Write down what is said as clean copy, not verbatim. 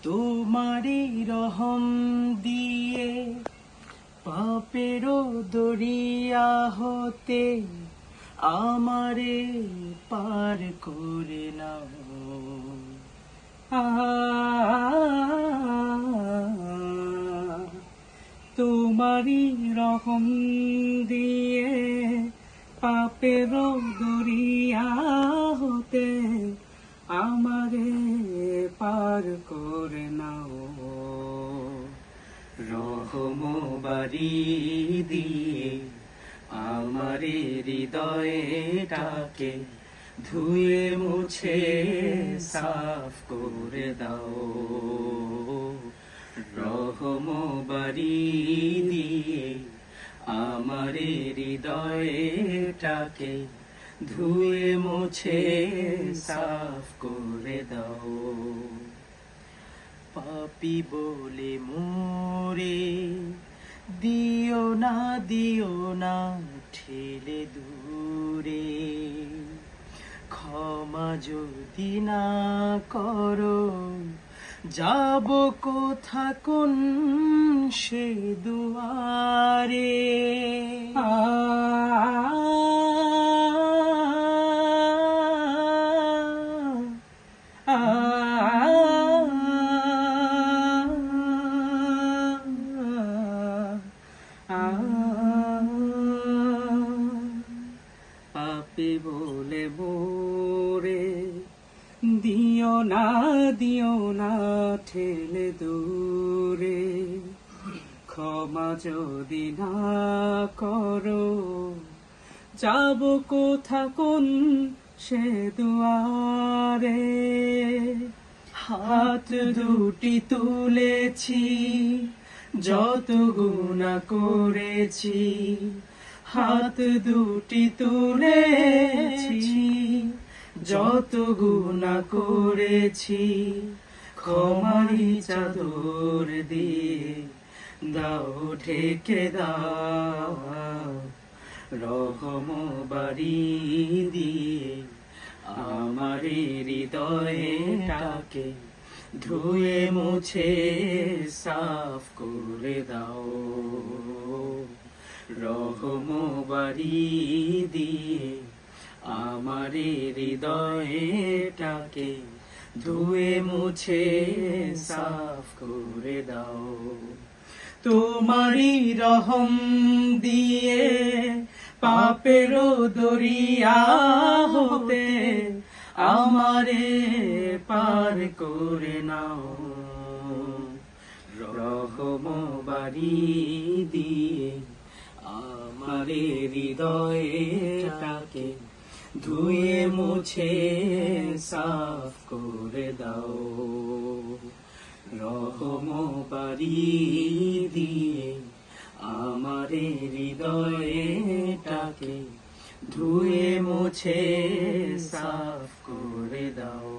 তোমারি রহম দিয়ে পাপেরও দরিয়া হতে আমারে পার করে নাও। তোমারি রহম দিয়ে পাপেরও দরিয়া হতে আমারে পার করে নাও। রহম বাড়ি দিয়ে আমারে হৃদয়টাকে ধুয়ে মুছে সাফ করে দাও। রহম বাড়ি দিয়ে আমারে হৃদয়টাকে ধুয়ে মুছে সাফ করে দাও। পাপী বলে মোরে দিও না ঠেলে দূরে। ক্ষমা যদি না করো যাব কোথা কোন সে দুয়ারে। পাপী বলে মোরে দিও না ঠেলে দূরে। ক্ষমা যদি না করো যাব কোথা কোন সে দুয়ারে। হাত দুটি তুলেছি যত গুনাহ করেছি, হাত দুটি তুলেছি যত গুনাহ করেছি। ক্ষমারি চাদর দিয়ে দাও ঢেকে দাও। রহম বাড়ি দিয়ে আমারে হৃদয়টাকে ধুয়ে মুছে সাফ করে দাও। রহম বাড়ি দিয়ে আমারে হৃদয়টাকে ধুয়ে মুছে সাফ করে দাও। তোমারি রহম দিয়ে পাপেরও দরিয়া হতে আমারে পার করে নাও। রহম বাড়ি দিয়ে আমারে হৃদয়টাকে ধুয়ে মুছে সাফ করে দাও। রহম বাড়ি দিয়ে আমারে হৃদয়টাকে ধুয়ে মুছে সাফ করে দাও।